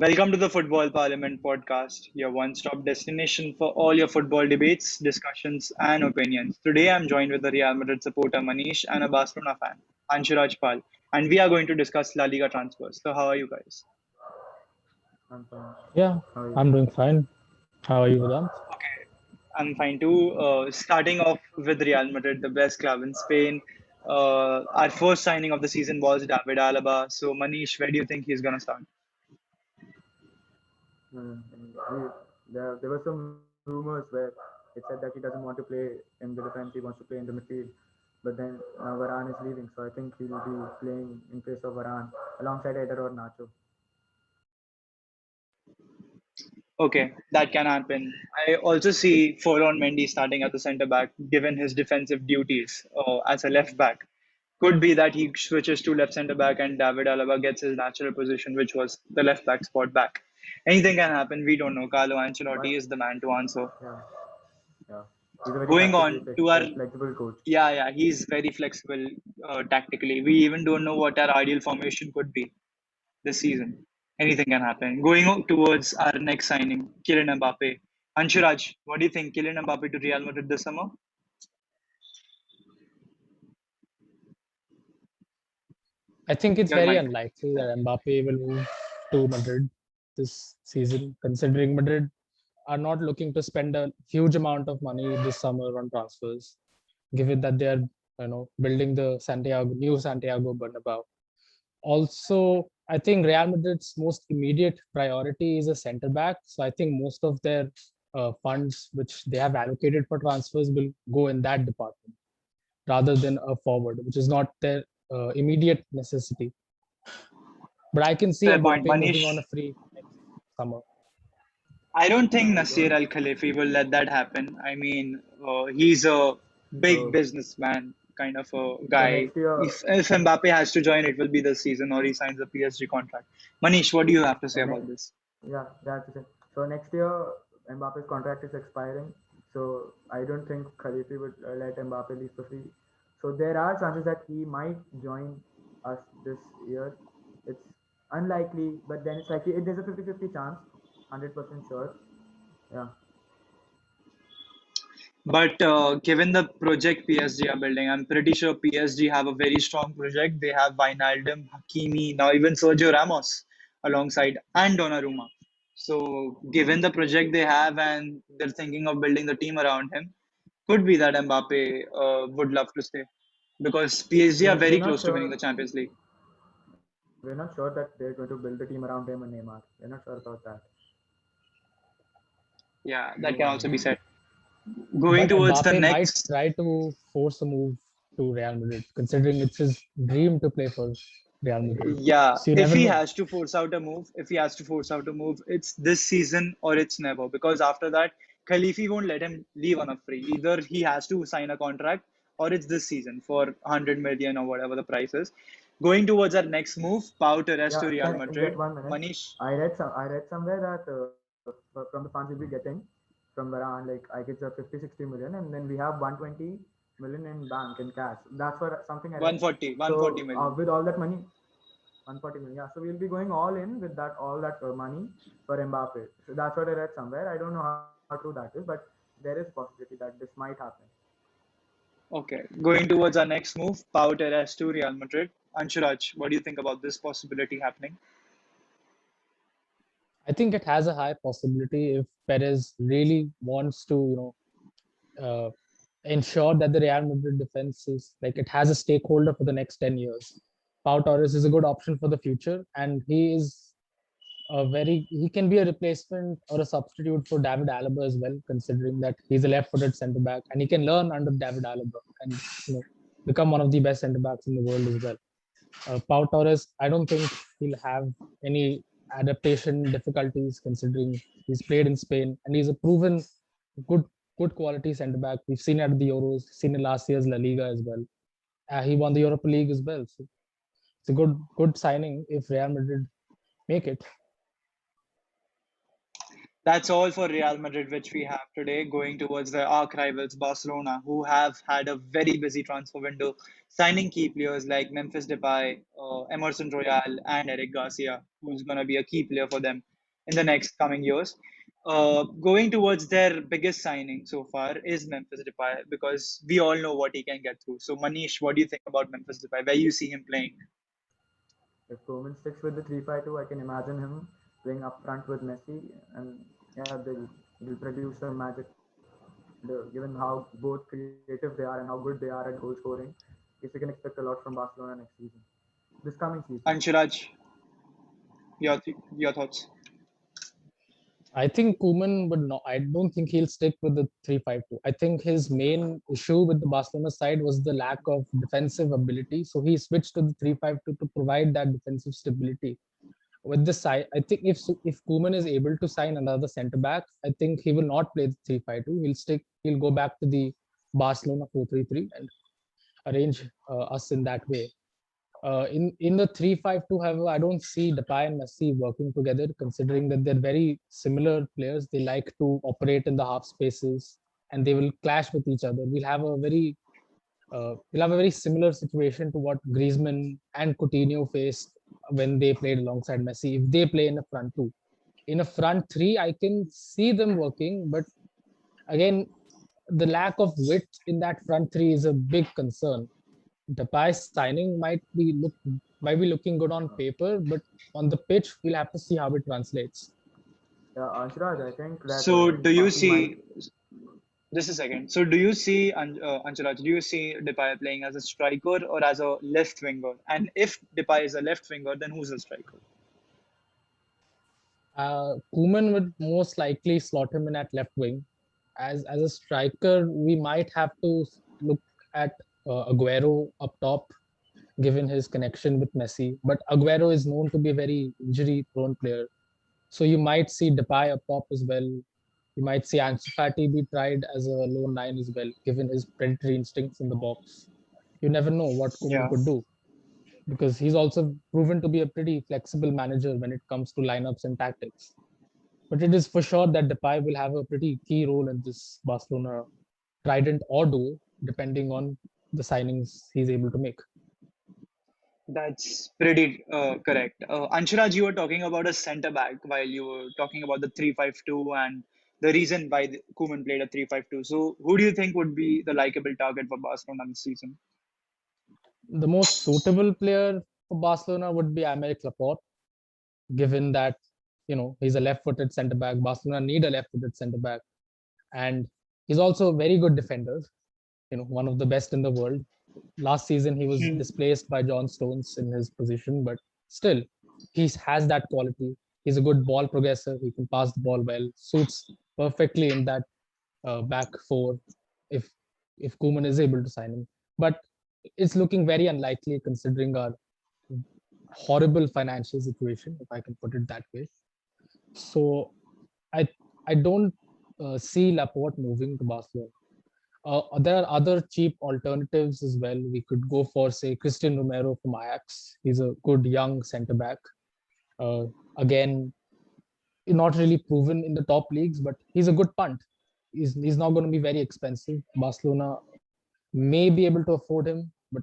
Welcome to the Football Parliament podcast, your one stop destination for all your football debates, discussions, and opinions. Today I'm joined with the Real Madrid supporter Manish and a Barcelona fan, Anshuraj Pal, and we are going to discuss La Liga transfers. So, how are you guys? I'm fine. Yeah, How are you? I'm doing fine. How are you, Vedant? Okay, I'm fine too. Starting off with Real Madrid, the best club in Spain. Our first signing of the season was David Alaba. So, Manish, where do you think he's going to start? There were some rumors where it said that he doesn't want to play in the defense, he wants to play in the midfield. But then Varane is leaving, so I think he'll be playing in place of Varane alongside Eder or Nacho. Okay, that can happen. I also see Forlon Mendy starting at the centre back, given his defensive duties as a left back. Could be that he switches to left centre back and David Alaba gets his natural position, which was the left back spot back. Anything can happen. We don't know. Carlo Ancelotti But is the man to answer. yeah, yeah, he's a very Going on to our flexible coach. yeah, he's very flexible tactically. We even don't know what our ideal formation could be this season. Anything can happen. Towards our next signing, Kylian Mbappe. Anshuraj, what do you think? Kylian Mbappe to Real Madrid this summer? I think it's Your very mic. unlikely that Mbappe will move to Madrid this season, considering Madrid are not looking to spend a huge amount of money this summer on transfers, given that they are, building the new Santiago Bernabeu. Also, I think Real Madrid's most immediate priority is a centre back. So I think most of their funds, which they have allocated for transfers, will go in that department rather than a forward, which is not their immediate necessity. But I can see Fair point, Mbappe moving on Manish. a free next summer. I don't think I Nasir don't. Al Khalifi will let that happen. I mean, he's a big So businessman kind of a so guy. next year, If Mbappe has to join, it will be this season or he signs a PSG contract. Manish, what do you have to say and about this? yeah, that's it. So next year, Mbappe's contract is expiring. So I don't think Khalifi would let Mbappe leave for free. So there are chances that he might join us this year. It's unlikely, but then it's likely. There's a 50-50 chance, 100% sure. Yeah. But given the project PSG are building, I'm pretty sure PSG have a very strong project. They have Wijnaldum, Hakimi, now even Sergio Ramos alongside and Donnarumma. So given the project they have and they're thinking of building the team around him, could be that Mbappe would love to stay because PSG are We're very not close to winning sure. the Champions League. We're not sure that they're going to build a team around him and Neymar. We're not sure about that. Yeah, that Move can on. also be said. Going But towards the Mbappe might next. try to force a move to Real Madrid, considering it's his dream to play for Real Madrid. Yeah, So you if never he know. has to force out a move, it's this season or it's never. Because after that, Khalifi won't let him leave on a free. Either he has to sign a contract or it's this season for 100 million or whatever the price is. Going towards our next move, Pau Torres to Yeah, Real just Madrid. 1 minute. Manish, I read somewhere that from the funds we'll be getting from Varane, like I get 50-60 million, and then we have 120 million in bank in cash. That's what something I read. 140, So 140 million. with all that money, 140 million. Yeah, so we'll be going all in with that all that money for Mbappe. So that's what I read somewhere. I don't know how true that is, but there is possibility that this might happen. Okay, going towards our next move, Pau Torres to Real Madrid. Anshuraj, what do you think about this possibility happening? I think it has a high possibility if Perez really wants to, ensure that the Real Madrid defense is like it has a stakeholder for the next 10 years. Pau Torres is a good option for the future, and he can be a replacement or a substitute for David Alaba as well, considering that he's a left-footed centre back and he can learn under David Alaba and become one of the best centre backs in the world as well. Pau Torres, I don't think he'll have any adaptation difficulties considering he's played in Spain and he's a proven good good quality centre back. We've seen it at the Euros, seen it last year's La Liga as well. He won the Europa League as well. So it's a good signing if Real Madrid make it. That's all for Real Madrid, which we have today, going towards their arch rivals Barcelona, who have had a very busy transfer window, signing key players like Memphis Depay, Emerson Royal, and Eric Garcia, who's going to be a key player for them in the next coming years. Going towards their biggest signing so far is Memphis Depay, because we all know what he can get through. So, Manish, what do you think about Memphis Depay? Where you see him playing? If Koeman sticks with the 3-5-2, I can imagine him playing up front with Messi, and yeah, they'll produce some magic. Given how both creative they are and how good they are at goal scoring, if we can expect a lot from Barcelona next season, this coming season. Anshuraj, your thoughts? I think Koeman would not. I don't think he'll stick with the 3-5-2. I think his main issue with the Barcelona side was the lack of defensive ability. So he switched to the 3-5-2 to provide that defensive stability. With this side, I think if Koeman is able to sign another centre back, I think he will not play the 3-5-2. He'll stick. He'll go back to the Barcelona 4-3-3 and arrange us in that way. In the 3-5-2, however, I don't see Depay and Messi working together, considering that they're very similar players. They like to operate in the half spaces, and they will clash with each other. We'll have a very similar situation to what Griezmann and Coutinho faced when they played alongside Messi. If they play in a front two, in a front three, I can see them working, but again, the lack of width in that front three is a big concern. Depay's signing might be looking good on paper, but on the pitch, we'll have to see how it translates. Yeah, Anshiraj, I think that So, do you Fati might. see? Just a second. So, do you see, Anshuraj, do you see Depay playing as a striker or as a left winger? And if Depay is a left winger, then who's a striker? Koeman would most likely slot him in at left wing. As a striker, we might have to look at Aguero up top, given his connection with Messi. But Aguero is known to be a very injury-prone player, so you might see Depay up top as well. You might see Ansu Fati be tried as a lone nine as well, given his predatory instincts in the box. You never know what Koeman Yeah, could do, because he's also proven to be a pretty flexible manager when it comes to lineups and tactics. But it is for sure that Depay will have a pretty key role in this Barcelona trident or duo, depending on the signings he's able to make. that's pretty correct. Anshuraj, you were talking about a centre back while you were talking about the 3-5-2 and the reason why Koeman played a 3-5-2. So, who do you think would be the likable target for Barcelona this season? The most suitable player for Barcelona would be Aymeric Laporte, given that he's a left-footed centre back. Barcelona need a left-footed centre back, and he's also a very good defender. One of the best in the world. Last season he was Hmm. displaced by John Stones in his position, but still he has that quality. He's a good ball progressor. He can pass the ball well. Suits perfectly in that back four if Koeman is able to sign him. But it's looking very unlikely considering our horrible financial situation, if I can put it that way. So I I don't see Laporte moving to Barcelona. There are other cheap alternatives as well. We could go for, say, Christian Romero from Ajax. He's a good young centre back. Uh, Again, not really proven in the top leagues, but he's a good punt. He's not going to be very expensive. Barcelona may be able to afford him, but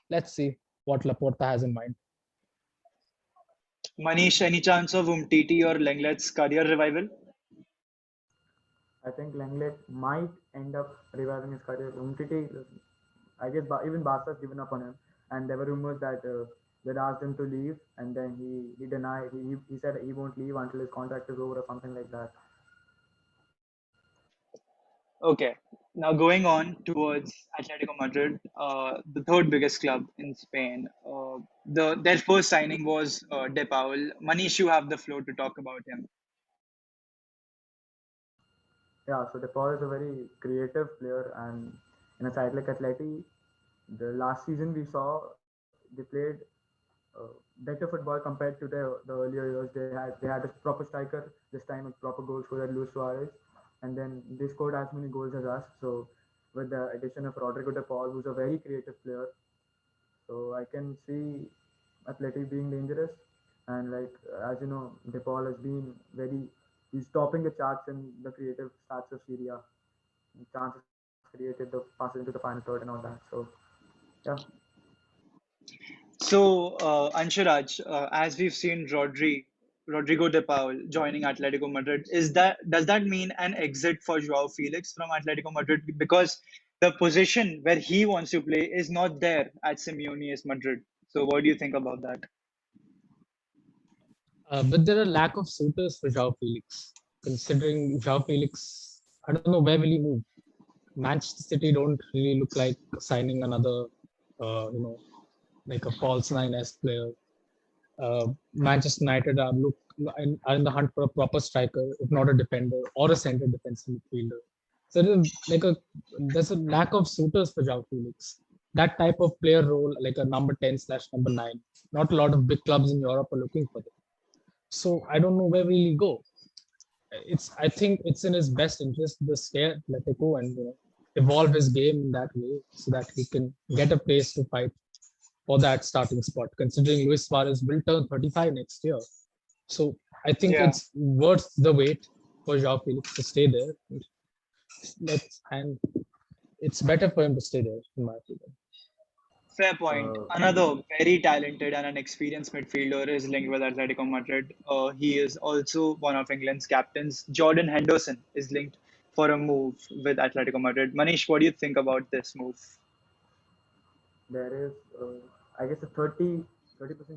let's see what Laporta has in mind. Manish, any chance of Umtiti or Lenglet's career revival? I think Lenglet might end up reviving his career. Umtiti, I guess even Barca's given up on him, and there were rumors that they'd asked him to leave, and then he denied. He said he won't leave until his contract is over or something like that. Okay. Now going on towards Atletico Madrid, the third biggest club in Spain. Their first signing was De Paul. Manish, you have the floor to talk about him. Yeah, so DePaul is a very creative player, and in a side like Atleti, the last season we saw they played uh, better football compared to the earlier years. They had a proper striker this time, a proper goal scorer, Luis Suarez, and then they scored as many goals as us. So with the addition of Rodrigo De Paul, who's a very creative player, so I can see Athletic being dangerous. And like as you know, De Paul has been very he's topping the charts in the creative stats of Syria. Chances created, the passes into the final third and all that. So yeah, So, Anshuraj, as we've seen Rodrigo de Paul joining Atletico Madrid, does that mean an exit for Joao Felix from Atletico Madrid? Because the position where he wants to play is not there at Simeone's Madrid. So, what do you think about that? But there are lack of suitors for Joao Felix. Considering Joao Felix, I don't know where will he move. Manchester City don't really look like signing another, like a false nine-esque player. Manchester United are in the hunt for a proper striker, if not a defender or a centre defensive midfielder. So there's a lack of suitors for Joao Felix. That type of player role, like a number 10 slash number 9, not a lot of big clubs in Europe are looking for them. So I don't know where will he go. I think it's in his best interest to stay at Atletico and evolve his game in that way so that he can get a place to fight for that starting spot, considering Luis Suarez will turn 35 next year. So I think Yeah, it's worth the wait for Joao Felix to stay there. And it's better for him to stay there, in my opinion. fair point. uh, Another very talented and an experienced midfielder is linked with Atletico Madrid. He is also one of England's captains. Jordan Henderson is linked for a move with Atletico Madrid. Manish, what do you think about this move? there is, I guess, a 30%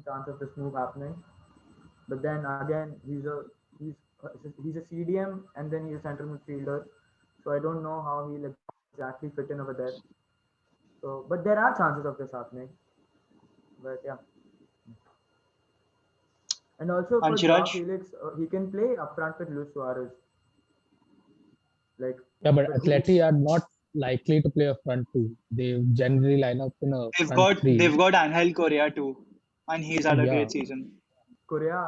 chance of this move happening. But then again, he's he's a CDM and then he's a central midfielder. So I don't know how he'll exactly fit in over there. So, but there are chances of this happening. But yeah, and also for Joao Anshiraj? Felix, he can play up front with Luis Suarez. Like Yeah, but the two, Atleti are not likely to play a front two. They generally line up in a front three. They've got Angel Correa too, and he's had a Yeah, great season. Korea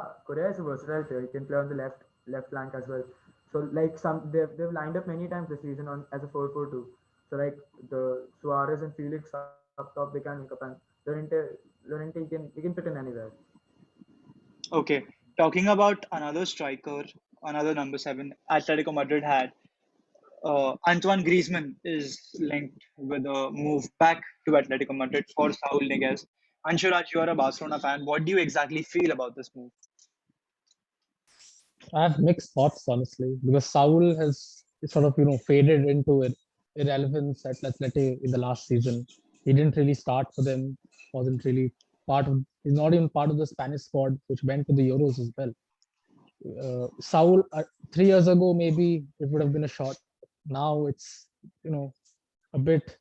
is a versatile player. He can play on the left flank as well. So like they've lined up many times this season on as a 4-4-2. So like the Suarez and Felix up top, they can link up, and Llorente he can fit in anywhere. Okay, talking about another striker, another number seven, Atletico Madrid had Antoine Griezmann is linked with a move back to Atletico Madrid for Saul Niguez. Anshuraj, you are a Barcelona fan. What do you exactly feel about this move? I have mixed thoughts honestly because Saul has sort of faded into irrelevance at Atleti in the last season. He didn't really start for them. Wasn't really part of. He's not even part of the Spanish squad, which went to the Euros as well. Saul 3 years ago maybe it would have been a shot. Now it's a bit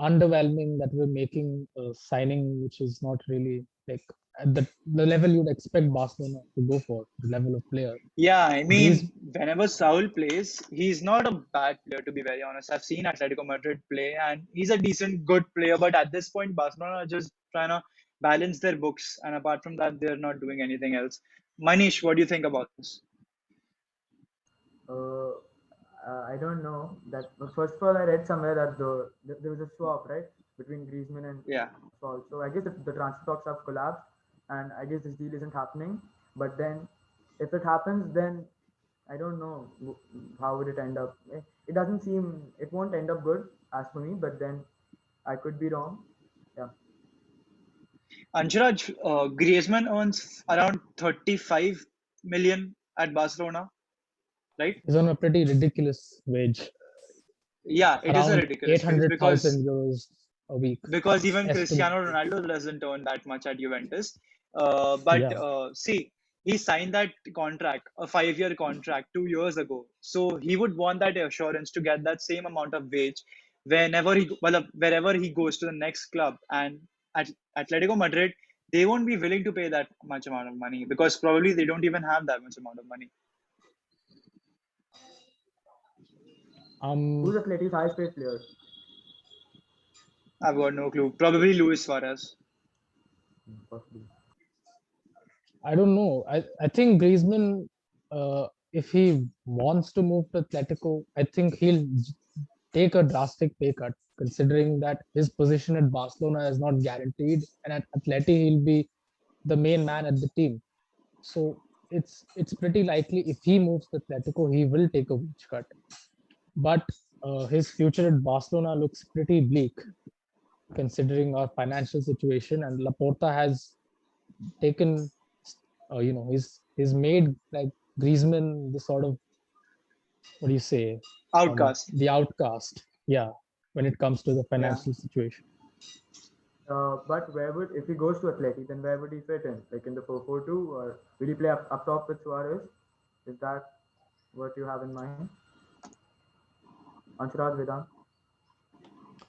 underwhelming that we're making a signing which is not really like at the level you'd expect Barcelona to go for, the level of player. Yeah, I Greece, mean, whenever Saul plays, he's not a bad player, to be very honest. I've seen Atletico Madrid play, and he's a decent, good player. But at this point, Barcelona are just trying to balance their books. And apart from that, they're not doing anything else. Manish, what do you think about this? Uh, I don't know that. But first of all, I read somewhere that there was a swap right between Griezmann and Yeah. Saul. So I guess the transfer talks have collapsed, and I guess this deal isn't happening. But then, if it happens, then I don't know how would it end up. It doesn't seem it won't end up good as for me. But then I could be wrong. Yeah. Anshuraj, Griezmann earns around 35 million at Barcelona, right? is on a pretty ridiculous wage, Yeah, it is a around ridiculous wage 800,000 euros a week. because It's even estimated. Cristiano Ronaldo doesn't earn that much at Juventus. But Yeah, see, he signed that contract, a 5-year contract, 2 years ago. So he would want that assurance to get that same amount of wage wherever he goes to the next club. And at Atletico Madrid, they won't be willing to pay that much amount of money because probably they don't even have that much amount of money. um Who's Atleti's highest paid player? I've got no clue. Probably Luis Suarez. Possibly. I don't know. I think Griezmann, if he wants to move to Atletico, I think he'll take a drastic pay cut, considering that his position at Barcelona is not guaranteed, and at Atleti he'll be the main man at the team. So it's pretty likely if he moves to Atletico, he will take a wage cut. But his future at Barcelona looks pretty bleak considering our financial situation. And Laporta has taken, he's made like Griezmann the sort of, what do you say, Outcast. the outcast. Yeah, when it comes to the Yeah. financial situation. But where would, if he goes to Atleti, then where would he fit in? Like in the 4-4-2, or will he play up top with Suarez? Is that what you have in mind? Anshuraj, Vedant?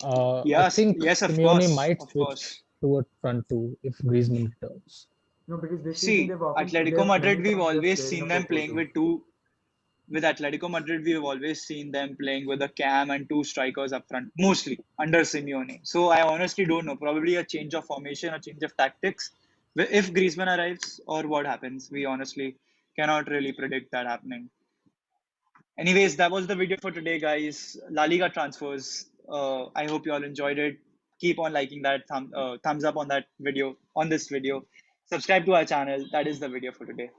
I Yes, think yes, of Simeone course, might of switch course. to a front two if Griezmann returns. No, because this season See, Atletico many Madrid, we've times they've always played in a seen them playing 4-4-2. with two. With Atletico Madrid, we've always seen them playing with a cam and two strikers up front, mostly under Simeone. So I honestly don't know. Probably a change of formation, a change of tactics. If Griezmann arrives or what happens, we honestly cannot really predict that happening. Anyways, that was the video for today, guys. La Liga transfers. I hope you all enjoyed it. Keep on liking that thumbs up on that video, on this video. Subscribe to our channel. That is the video for today.